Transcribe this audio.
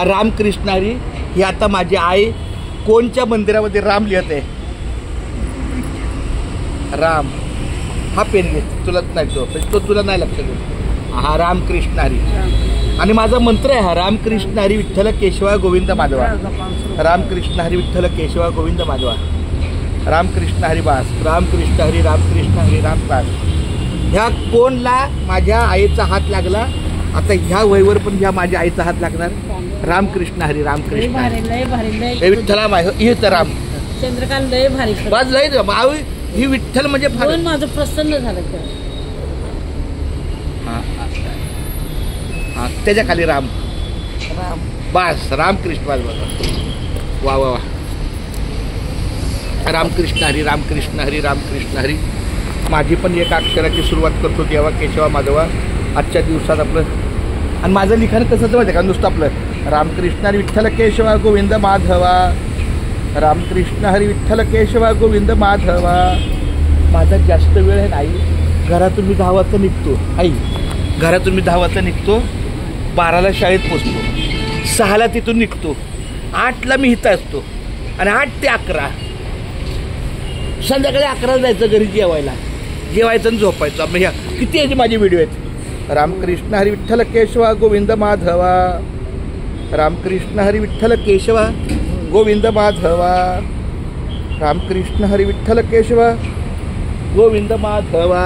रामकृष्ण हरी ही आता माझी आई कोणच्या मंदिरामध्ये राम लिहत आहे. राम हा पेन घे, तुला नाही तो तुला नाही लक्षात येत. हा रामकृष्ण हरी आणि माझा मंत्र आहे हा रामकृष्ण हरी विठ्ठल केशवा गोविंद माधवा. रामकृष्ण हरी विठ्ठल केशवा गोविंद माधवा. रामकृष्ण हरी बास. रामकृष्ण हरी रामकृष्ण हरी राम बास. ह्या कोणला माझ्या आईचा हात लागला. आता ह्या वयवर पण ह्या माझ्या आईचा हात लागणार. रामकृष्ण हरी रामकृष्ण हे विठ्ठला माय तर राम चंद्रकांत लय भारी बाज लय मावी ही विठ्ठल म्हणजे फार माझं प्रसन्न झालं. हा त्याच्या खाली राम राम बास रामकृष्ण बास बाबा वा वा वा. रामकृष्ण हरी रामकृष्ण हरी रामकृष्ण हरी. माझी पण एका अक्षराची सुरुवात करतो देवा केशवा माधवा आजच्या दिवसात आपलं. आणि माझं लिखाण कसं माहिती का नुसतं आपलं रामकृष्ण हरी विठ्ठल केशवा गोविंद माधवा. रामकृष्ण हरी विठ्ठल केशवा गोविंद माधवा. माझा जास्त वेळ आहे नाही. घरातून मी 10 वाजता निघतो. आई घरातून मी 10 वाजता निघतो. 12ला शाळेत पोचतो. 6ला तिथून निघतो. 8ला मी इथं असतो आणि 8 ते 11 संध्याकाळी 11ला जायचं घरी जेवायला. जेवायचं आणि झोपायचं. मग ह्या किती याचे माझे व्हिडिओ आहेत. रामकृष्ण हरी विठ्ठल केशवा गोविंद माधवा. रामकृष्ण हरी विठ्ठल केशवा गोविंद माधवा. रामकृष्ण हरी विठ्ठल केशवा गोविंद माधवा.